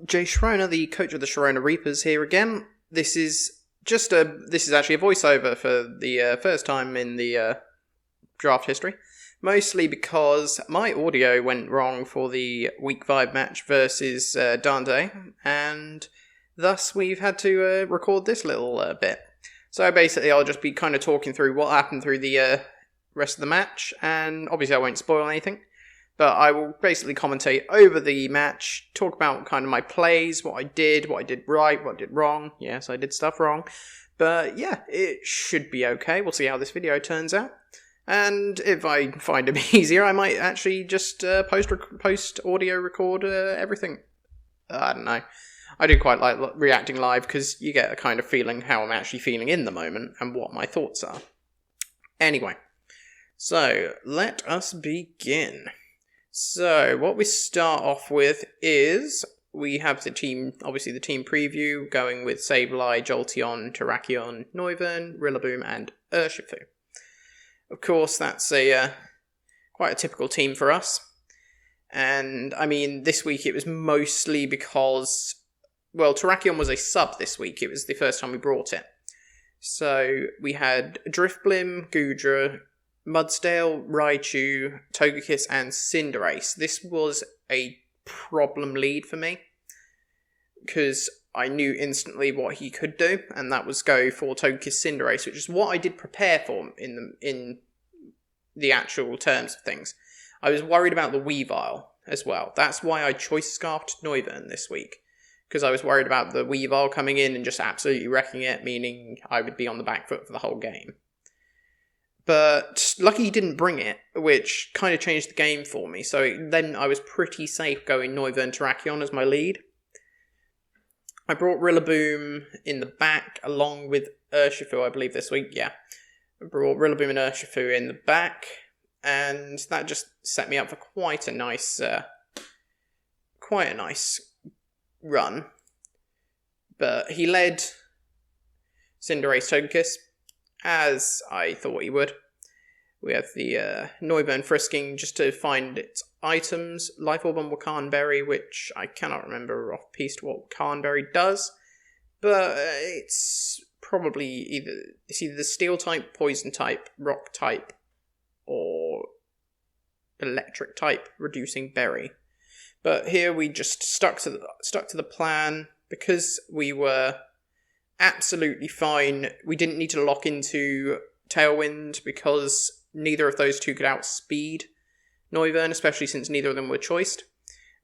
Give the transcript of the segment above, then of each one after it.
Jay Schroner, the coach of the Sharona Reapers, here again. This is actually a voiceover for the first time in the draft history, mostly because my audio went wrong for the Week 5 match versus Dante, and thus we've had to record this little bit. So basically I'll just be kind of talking through what happened through the rest of the match, and obviously I won't spoil anything. But I will basically commentate over the match, talk about kind of my plays, what I did right, what I did wrong. Yes, I did stuff wrong. But yeah, it should be okay. We'll see how this video turns out. And if I find it easier, I might actually just post audio record everything. I don't know. I do quite like reacting live because you get a kind of feeling how I'm actually feeling in the moment and what my thoughts are. Anyway, so let us begin. So, what we start off with is, we have the team, obviously the team preview, going with Sableye, Jolteon, Terrakion, Noivern, Rillaboom, and Urshifu. Of course, that's quite a typical team for us. And, I mean, this week it was mostly because, well, Terrakion was a sub this week. It was the first time we brought it. So, we had Drifblim, Goodra, Mudsdale, Raichu, Togekiss, and Cinderace. This was a problem lead for me, because I knew instantly what he could do, and that was go for Togekiss Cinderace, which is what I did prepare for in the actual terms of things. I was worried about the Weavile as well. That's why I choice scarfed Noivern this week, because I was worried about the Weavile coming in and just absolutely wrecking it, meaning I would be on the back foot for the whole game. But lucky he didn't bring it, which kind of changed the game for me. So then I was pretty safe going Noivern Terrakion as my lead. I brought Rillaboom in the back along with Urshifu, I believe, this week. Yeah, I brought Rillaboom and Urshifu in the back, and that just set me up for quite a nice run. But he led Cinderace Togekiss, as I thought he would. We have the Noivern frisking just to find its items. Life Orb on Wakanberry, which I cannot remember off piece what Wakanberry does, but it's probably either the Steel type, Poison type, Rock type, or Electric type, reducing Berry. But here we just stuck to the plan because we were absolutely fine. We didn't need to lock into Tailwind because neither of those two could outspeed Noivern, especially since neither of them were choiced.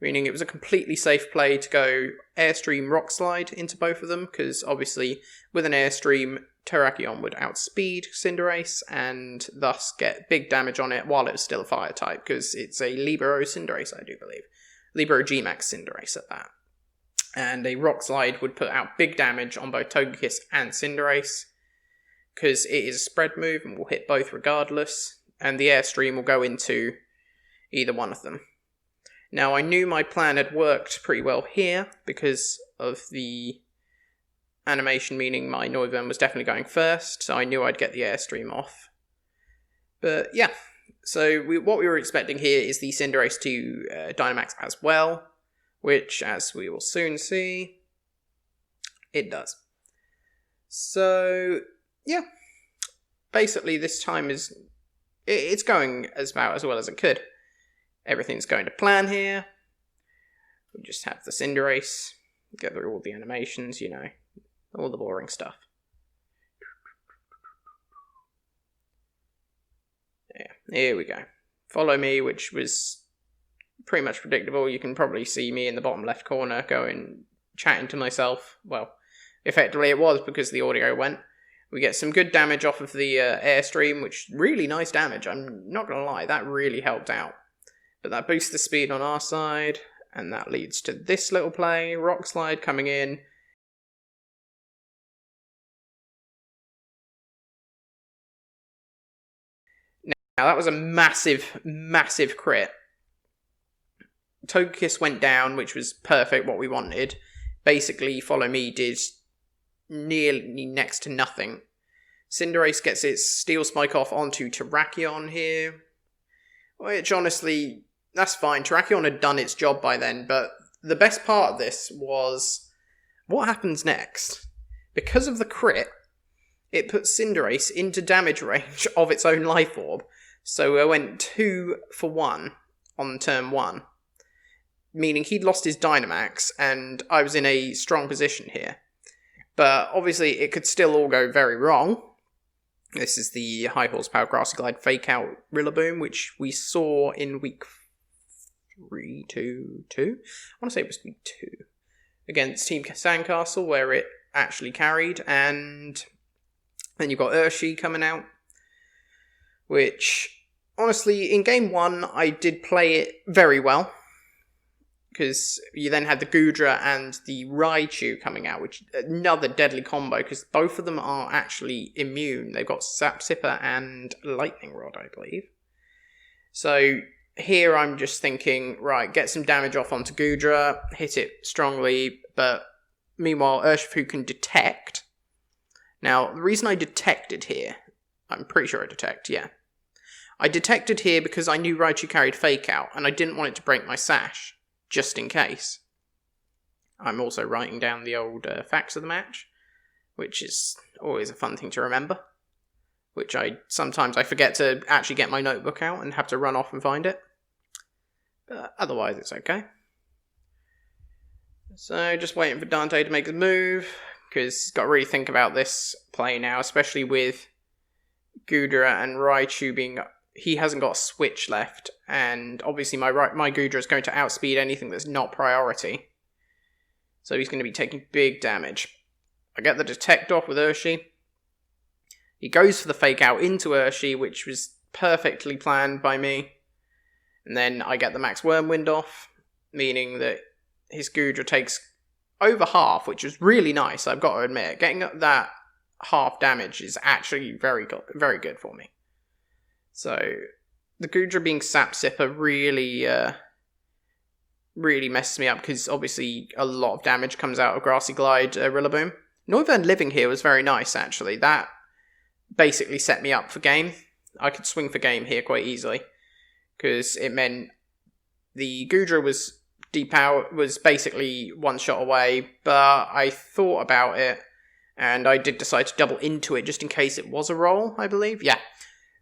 Meaning it was a completely safe play to go Airstream Rock Slide into both of them, because obviously with an Airstream, Terrakion would outspeed Cinderace and thus get big damage on it while it was still a Fire type, because it's a Libero Cinderace, I do believe. Libero G-Max Cinderace at that. And a Rock Slide would put out big damage on both Togekiss and Cinderace, because it is a spread move and will hit both regardless, and the Airstream will go into either one of them. Now, I knew my plan had worked pretty well here, because of the animation, meaning my Noivern was definitely going first, so I knew I'd get the Airstream off. But yeah, so what we were expecting here is the Cinderace to Dynamax as well, which, as we will soon see, it does. So, yeah. Basically, this time it's going about as well as it could. Everything's going to plan here. We just have the Cinderace, get through all the animations, all the boring stuff. Yeah, here we go. Follow me, which was pretty much predictable. You can probably see me in the bottom left corner chatting to myself. Well, effectively it was because the audio went. We get some good damage off of the Airstream, which really nice damage. I'm not going to lie, that really helped out. But that boosts the speed on our side, and that leads to this little play. Rock Slide coming in. Now that was a massive, massive crit. Togekiss went down, which was perfect, what we wanted. Basically, Follow Me did nearly next to nothing. Cinderace gets its Steel Spike off onto Terrakion here, which honestly, that's fine. Terrakion had done its job by then, but the best part of this was what happens next. Because of the crit, it puts Cinderace into damage range of its own Life Orb. So I went 2 for 1 on turn 1. Meaning he'd lost his Dynamax, and I was in a strong position here. But obviously it could still all go very wrong. This is the High Horsepower Grassy Glide Fake Out Rillaboom, which we saw in week 3, 2. I want to say it was week 2. Against Team Sandcastle, where it actually carried. And then you've got Urshi coming out. Which, honestly, in game 1, I did play it very well. Because you then had the Goodra and the Raichu coming out, which is another deadly combo, because both of them are actually immune. They've got Sap Sipper and Lightning Rod, I believe. So here I'm just thinking, right, get some damage off onto Goodra, hit it strongly, but meanwhile Urshifu can detect. Now, the reason I detected here, I'm pretty sure I detect, yeah. I detected here because I knew Raichu carried Fake Out, and I didn't want it to break my sash. Just in case. I'm also writing down the old facts of the match, which is always a fun thing to remember. Which sometimes I forget to actually get my notebook out and have to run off and find it. But otherwise it's okay. So just waiting for Dante to make a move, because he's got to really think about this play now, especially with Goodra and Raichu being... He hasn't got a switch left, and obviously my Goodra is going to outspeed anything that's not priority. So he's going to be taking big damage. I get the detect off with Urshi. He goes for the Fake Out into Urshi, which was perfectly planned by me. And then I get the Max Wormwind off, meaning that his Goodra takes over half, which is really nice, I've got to admit. Getting that half damage is actually very good for me. So, the Goodra being Sap Sipper really messes me up, because obviously a lot of damage comes out of Grassy Glide Rillaboom. Noivern living here was very nice, actually. That basically set me up for game. I could swing for game here quite easily, because it meant the Goodra was basically one shot away, but I thought about it, and I did decide to double into it just in case it was a roll, I believe. Yeah,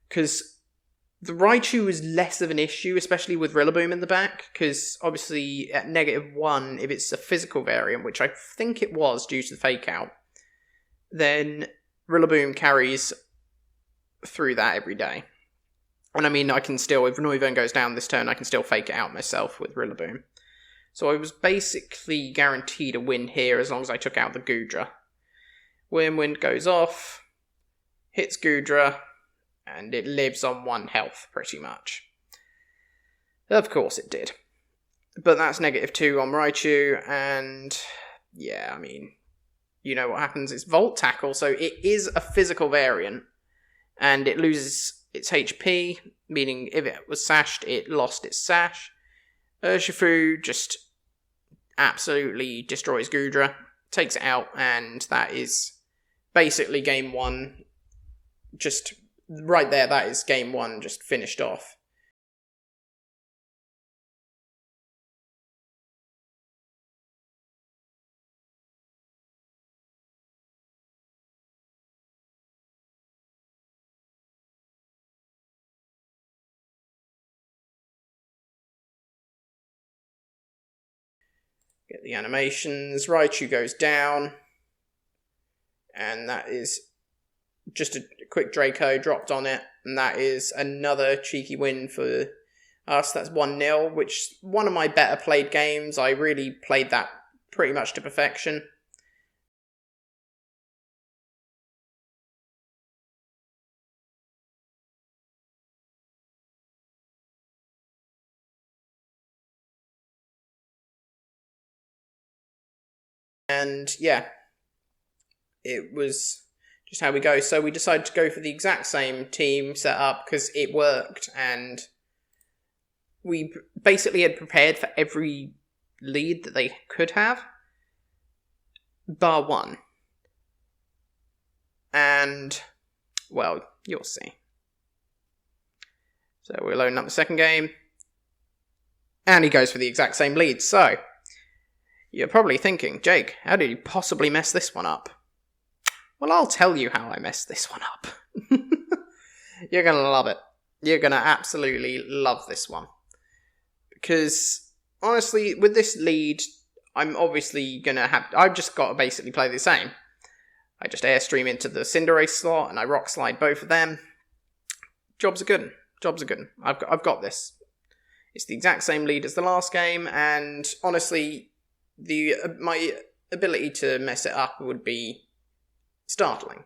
because the Raichu was less of an issue, especially with Rillaboom in the back, because obviously at -1, if it's a physical variant, which I think it was due to the Fake Out, then Rillaboom carries through that every day. And I mean, I can still, if Noivern goes down this turn, I can still Fake It out myself with Rillaboom. So I was basically guaranteed a win here as long as I took out the Goodra. Wormwind goes off, hits Goodra, and it lives on 1 health, pretty much. Of course it did. But that's -2 on Raichu, and yeah, I mean, you know what happens. It's Volt Tackle, so it is a physical variant, and it loses its HP, meaning if it was sashed, it lost its sash. Urshifu just absolutely destroys Goodra, takes it out, and that is basically game 1. Just right there, that is game 1 just finished off. Get the animations. Raichu goes down. And that is just a quick Draco dropped on it. And that is another cheeky win for us. That's 1-0, which is one of my better played games. I really played that pretty much to perfection. And yeah, it was just how we go. So we decided to go for the exact same team setup because it worked, and we basically had prepared for every lead that they could have, bar one. And, well, you'll see. So we're loading up the second game, and he goes for the exact same lead. So You're probably thinking, Jake, how did you possibly mess this one up? Well, I'll tell you how I messed this one up. You're going to love it. You're going to absolutely love this one. Because, honestly, with this lead, I'm obviously going to have... I've just got to basically play the same. I just airstream into the Cinderace slot, and I rock slide both of them. Jobs are good. Jobs are good. I've got this. It's the exact same lead as the last game, and honestly, my ability to mess it up would be startling.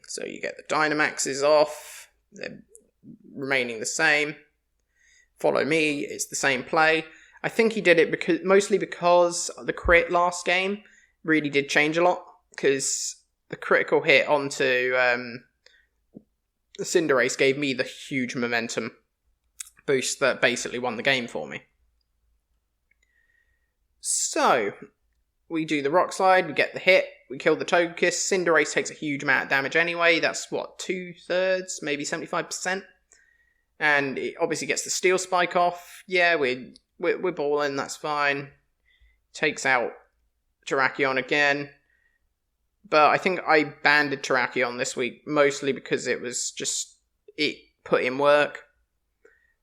So you get the Dynamaxes off, they're remaining the same. Follow me, it's the same play. I think he did it mostly because the crit last game really did change a lot, because the critical hit onto the Cinderace gave me the huge momentum boost that basically won the game for me. So, we do the Rock Slide, we get the hit, we kill the Togekiss. Cinderace takes a huge amount of damage anyway. That's, what, 2/3, maybe 75%? And it obviously gets the Steel Spike off. Yeah, we're balling, that's fine. Takes out Terrakion again. But I think I banded Terrakion this week, mostly because it was just... it put in work.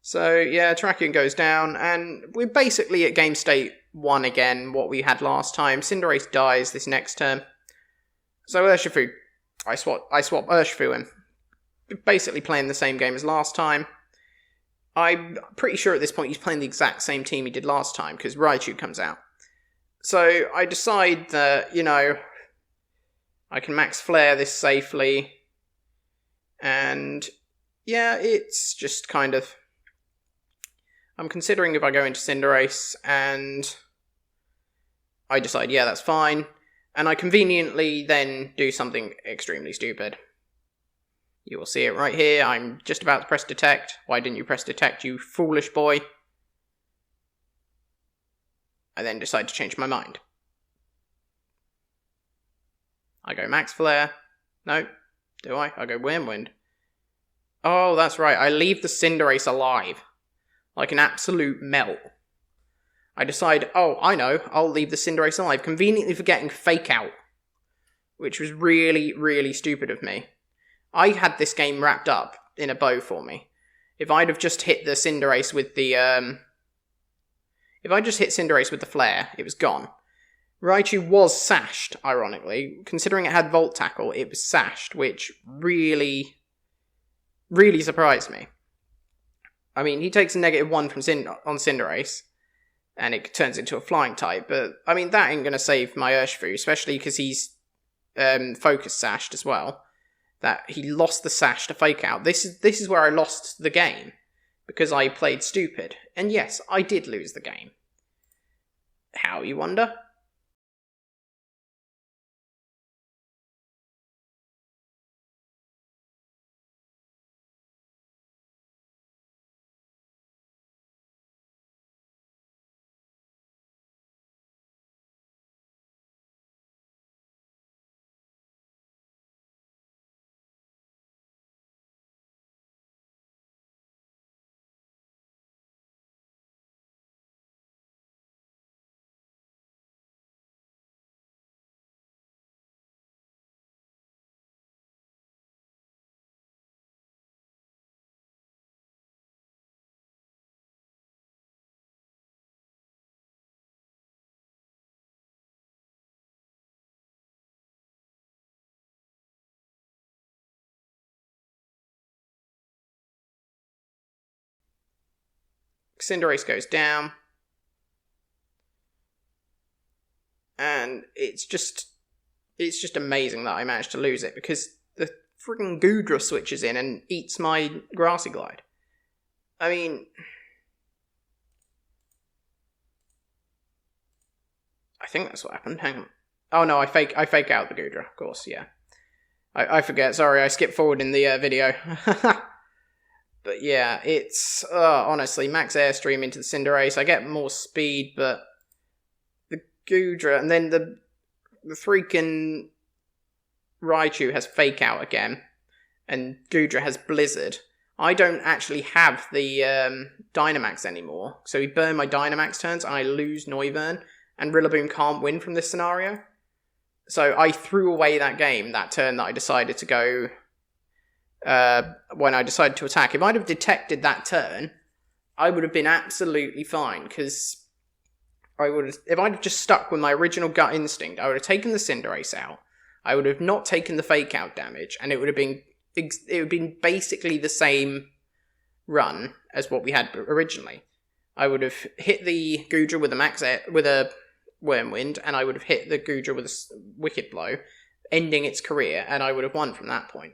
So, yeah, Terrakion goes down, and we're basically at game state 1 again, what we had last time. Cinderace dies this next turn. So Urshifu, I swap Urshifu in. Basically playing the same game as last time. I'm pretty sure at this point he's playing the exact same team he did last time, because Raichu comes out. So I decide that, I can max flare this safely. And, yeah, it's just kind of... I'm considering if I go into Cinderace, and I decide, yeah, that's fine. And I conveniently then do something extremely stupid. You will see it right here. I'm just about to press detect. Why didn't you press detect, you foolish boy? I then decide to change my mind. I go max flare. No. Do I? I go Wyrmwind. Oh, that's right. I leave the Cinderace alive. Like an absolute melt. I decide, oh, I know, I'll leave the Cinderace alive, conveniently forgetting Fake Out. Which was really, really stupid of me. I had this game wrapped up in a bow for me. If I'd have just hit the Cinderace with the, If I just hit Cinderace with the Flare, it was gone. Raichu was sashed, ironically. Considering it had Volt Tackle, it was sashed, which really, really surprised me. I mean, he takes a -1 on Cinderace, and it turns into a Flying type, but, I mean, that ain't gonna save my Urshifu, especially because he's Focus Sashed as well. That he lost the Sash to Fake Out. This is where I lost the game, because I played stupid. And yes, I did lose the game. How, you wonder? Cinderace goes down. And it's just... it's just amazing that I managed to lose it, because the friggin' Goodra switches in and eats my Grassy Glide. I mean, I think that's what happened. Hang on. Oh no, I fake out the Goodra, of course, yeah. I forget, sorry, I skipped forward in the video. But yeah, it's, honestly, max airstream into the Cinderace. I get more speed, but the Goodra, and then the freaking Raichu has Fake Out again, and Goodra has Blizzard. I don't actually have the Dynamax anymore, so we burn my Dynamax turns, and I lose Noivern, and Rillaboom can't win from this scenario. So I threw away that game, that turn that I decided to go, when I decided to attack. If I'd have detected that turn, I would have been absolutely fine, because if I'd have just stuck with my original gut instinct, I would have taken the Cinderace out, I would have not taken the Fake Out damage, and it would have been basically the same run as what we had originally. I would have hit the Goodra with a Wyrmwind, and I would have hit the Goodra with a Wicked Blow, ending its career, and I would have won from that point.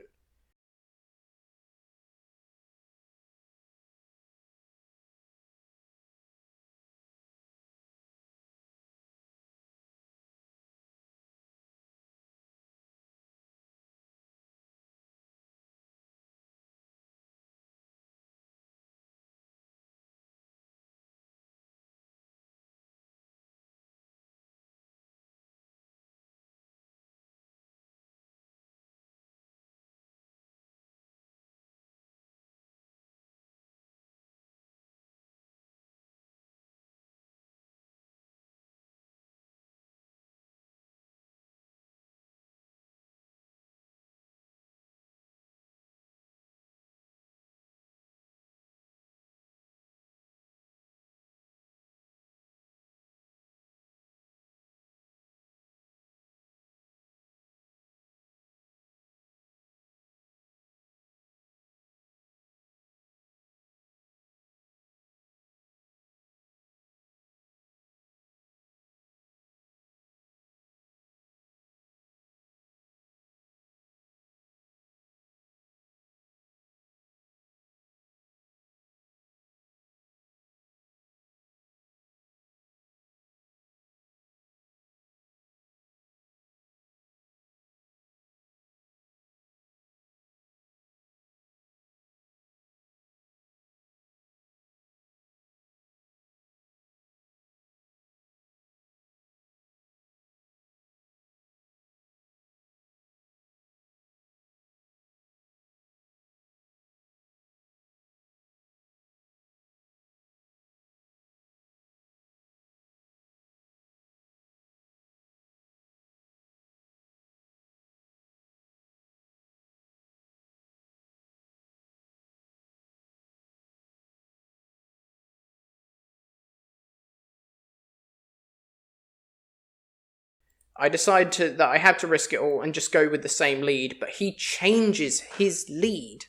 I decide that I had to risk it all and just go with the same lead, but he changes his lead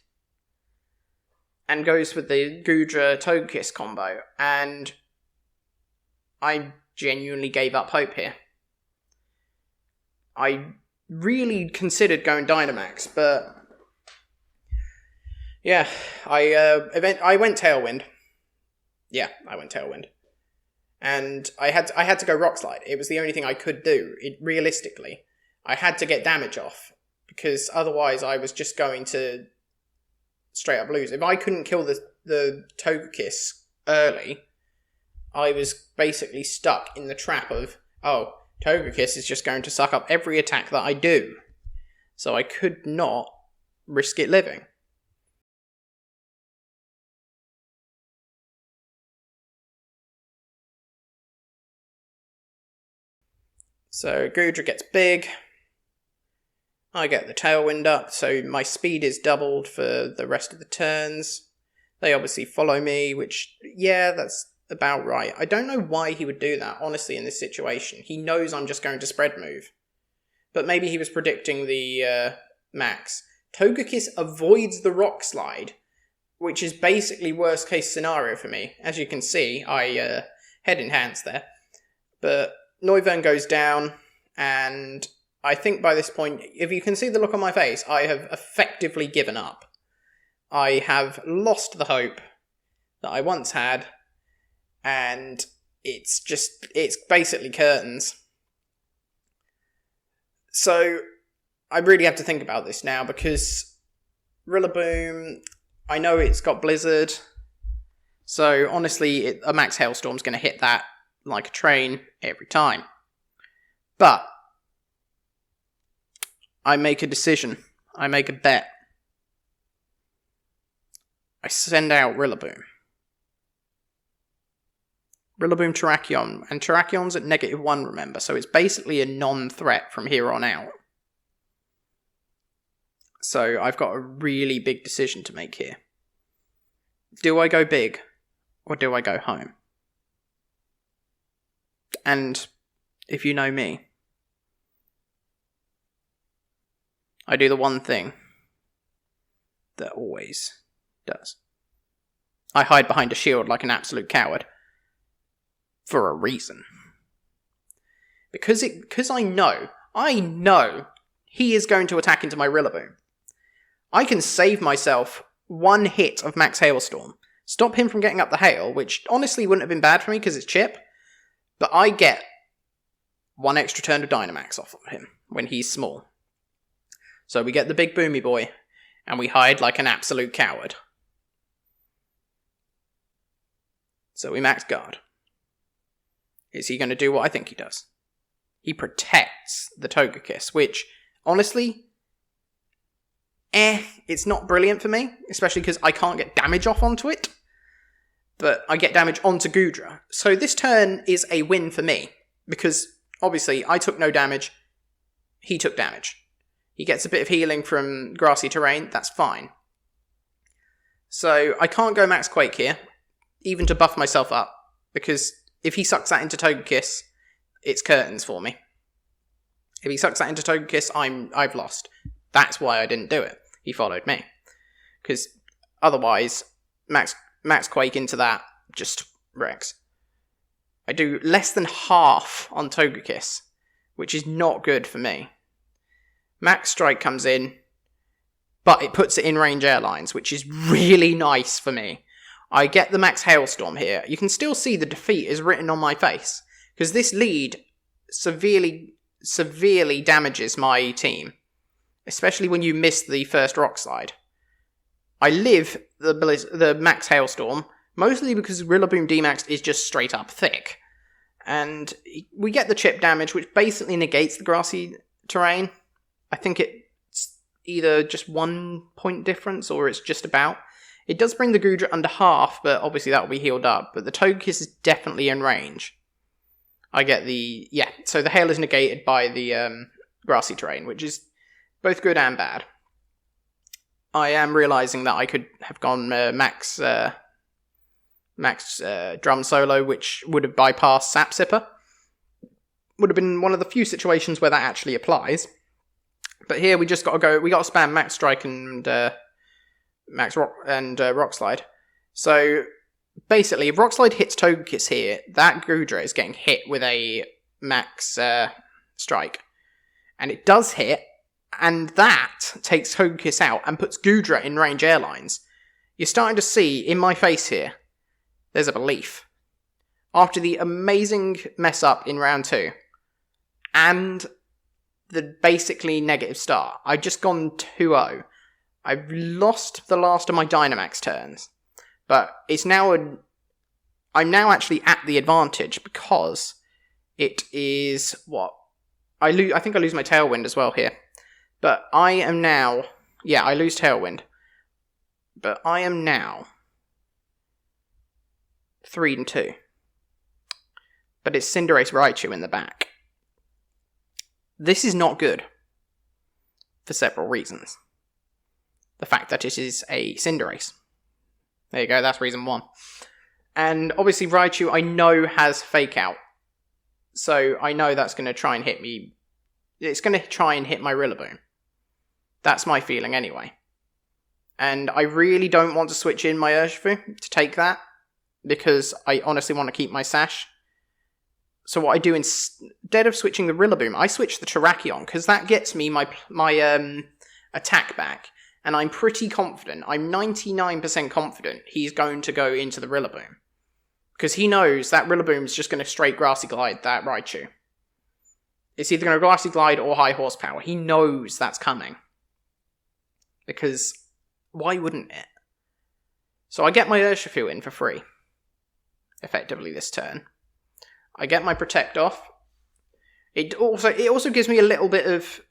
and goes with the Goodra Togekiss combo, and I genuinely gave up hope here. I really considered going Dynamax, but yeah, I went Tailwind. Yeah, I went Tailwind. And I had to go Rock Slide. It was the only thing I could do. Realistically, I had to get damage off, because otherwise I was just going to straight up lose. If I couldn't kill the Togekiss early, I was basically stuck in the trap of, oh, Togekiss is just going to suck up every attack that I do. So I could not risk it living. So Goodra gets big. I get the Tailwind up, so my speed is doubled for the rest of the turns. They obviously follow me, which, yeah, that's about right. I don't know why he would do that, honestly, in this situation. He knows I'm just going to spread move. But maybe he was predicting the max. Togekiss avoids the Rock Slide, which is basically worst case scenario for me. As you can see, I head enhance there. But Noivern goes down, and I think by this point, if you can see the look on my face, I have effectively given up. I have lost the hope that I once had, and it's basically curtains. So I really have to think about this now, because Rillaboom, I know it's got Blizzard, so honestly, a Max Hailstorm's going to hit that like a train every time. But I make a decision. I make a bet. I send out Rillaboom. Rillaboom Terrakion. And Terrakion's at -1, remember, so it's basically a non-threat from here on out. So I've got a really big decision to make here. Do I go big, or do I go home? And if you know me, I do the one thing that always does. I hide behind a shield like an absolute coward. For a reason. Because I know he is going to attack into my Rillaboom. I can save myself one hit of Max Hailstorm, stop him from getting up the hail, which honestly wouldn't have been bad for me because it's chip, but I get one extra turn of Dynamax off of him when he's small. So we get the big boomy boy, and we hide like an absolute coward. So we max guard. Is he going to do what I think he does? He protects the Togekiss, which, honestly, it's not brilliant for me, especially because I can't get damage off onto it, but I get damage onto Goodra. So this turn is a win for me, because, obviously, I took no damage, he took damage. He gets a bit of healing from grassy terrain, that's fine. So I can't go Max Quake here, even to buff myself up, because if he sucks that into Togekiss, it's curtains for me. If he sucks that into Togekiss, I've lost. That's why I didn't do it. He followed me. Because otherwise, Max Quake into that just wrecks. I do less than half on Togekiss, which is not good for me. Max Strike comes in, but it puts it in range airlines, which is really nice for me. I get the Max Hailstorm here. You can still see the defeat is written on my face, because this lead severely damages my team, especially when you miss the first Rock Slide. I live the Max Hailstorm, mostly because Rillaboom D-Max is just straight up thick. And we get the chip damage, which basically negates the grassy terrain. I think it's either just 1 point difference, or it's just about. It does bring the Goodra under half, but obviously that will be healed up. But the Togekiss is definitely in range. I get so the hail is negated by the grassy terrain, which is both good and bad. I am realising that I could have gone max Drum Solo, which would have bypassed Sap Sipper. Would have been one of the few situations where that actually applies. But here we just got to spam Max Strike and Max Rock and Rock Slide. So basically, if Rock Slide hits Togekiss here, that Goodra is getting hit with a Max Strike. And it does hit, and that takes Togekiss out and puts Goodra in range airlines. You're starting to see, in my face here, there's a belief. After the amazing mess up in round 2, and the basically negative start, I've just gone 2-0. I've lost the last of my Dynamax turns, but I'm now actually at the advantage, because it is I think I lose my Tailwind as well here, but I am now I lose Tailwind, but I am now 3-2, but it's Cinderace Raichu in the back. This is not good for several reasons. The fact that it is a Cinderace. There you go, that's reason 1. And obviously Raichu, I know, has Fake Out. So I know that's going to try and hit me. It's going to try and hit my Rillaboom. That's my feeling anyway. And I really don't want to switch in my Urshifu to take that, because I honestly want to keep my Sash. So what I do instead of switching the Rillaboom, I switch the Terrakion, because that gets me my attack back. And I'm pretty confident, I'm 99% confident he's going to go into the Rillaboom. Because he knows that Rillaboom is just going to straight Grassy Glide that Raichu. It's either going to Grassy Glide or High Horsepower. He knows that's coming. Because why wouldn't it? So I get my Urshifu in for free. Effectively this turn. I get my Protect off. It also gives me a little bit of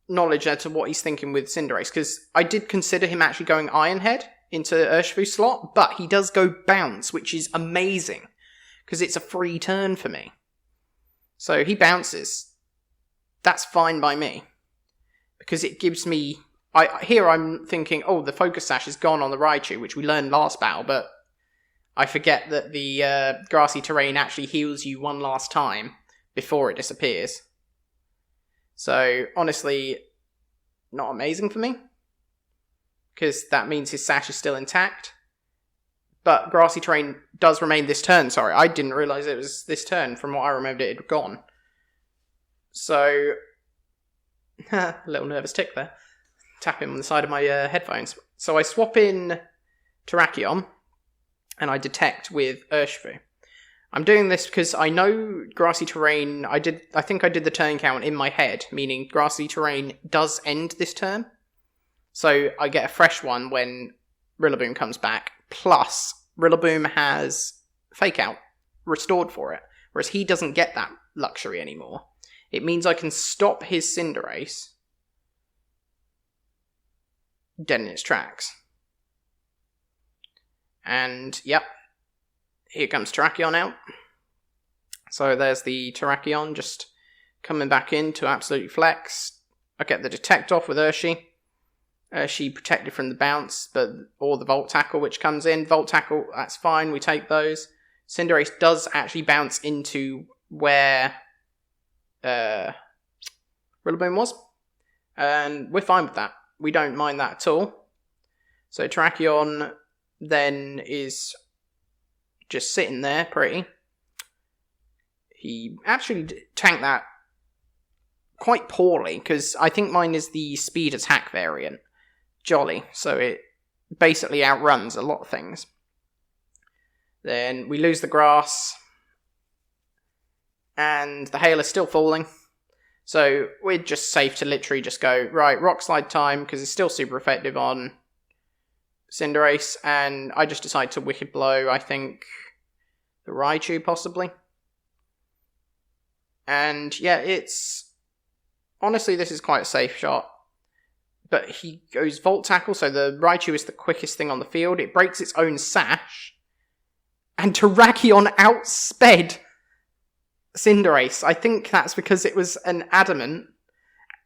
knowledge as to what he's thinking with Cinderace, because I did consider him actually going Iron Head into Urshifu slot, but he does go Bounce, which is amazing, because it's a free turn for me. So he bounces. That's fine by me, because it gives me... Here I'm thinking, oh, the Focus Sash is gone on the Raichu, which we learned last battle, but I forget that the grassy terrain actually heals you one last time before it disappears. So, honestly, not amazing for me, because that means his Sash is still intact. But grassy terrain does remain this turn, sorry. I didn't realise it was this turn. From what I remembered, it had gone. So, a little nervous tick there. Tapping on the side of my headphones. So I swap in Terrakion, and I detect with Urshifu. I'm doing this because I know grassy terrain, I think I did the turn count in my head, meaning grassy terrain does end this turn. So I get a fresh one when Rillaboom comes back, plus Rillaboom has Fake Out restored for it, whereas he doesn't get that luxury anymore. It means I can stop his Cinderace dead in its tracks. And, yep, here comes Terrakion out. So there's the Terrakion just coming back in to absolutely flex. I get the Detect off with Urshi. Urshi protected from the bounce, or the Volt Tackle which comes in. Volt Tackle, that's fine, we take those. Cinderace does actually bounce into where Rillaboom was. And we're fine with that. We don't mind that at all. So Terrakion then is just sitting there pretty. He actually tanked that quite poorly, because I think mine is the speed attack variant. Jolly. So it basically outruns a lot of things. Then we lose the grass. And the hail is still falling. So we're just safe to literally just go, right, Rock Slide time, because it's still super effective on Cinderace, and I just decide to Wicked Blow, I think, the Raichu, possibly. And, yeah, honestly, this is quite a safe shot. But he goes Volt Tackle, so the Raichu is the quickest thing on the field. It breaks its own Sash, and Terrakion outsped Cinderace. I think that's because it was an Adamant,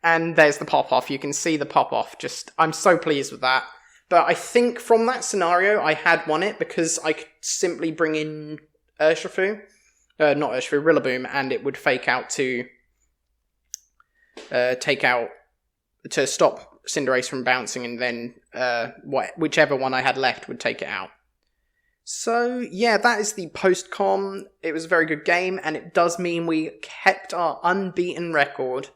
and there's the pop-off. You can see the pop-off. I'm so pleased with that. But I think from that scenario, I had won it, because I could simply bring in Urshifu. Not Urshifu, Rillaboom, and it would Fake Out to to stop Cinderace from bouncing, and then whichever one I had left would take it out. So, yeah, that is the post-com. It was a very good game, and it does mean we kept our unbeaten record,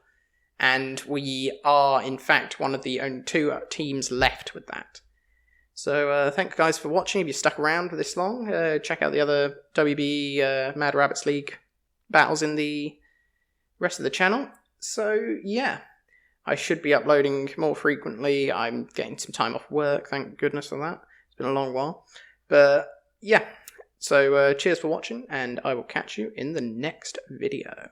and we are, in fact, one of the only two teams left with that. So, thank you guys for watching. If you stuck around for this long, check out the other WB Mad Rabbits League battles in the rest of the channel. So, yeah, I should be uploading more frequently. I'm getting some time off work, thank goodness for that. It's been a long while. But, yeah, so cheers for watching, and I will catch you in the next video.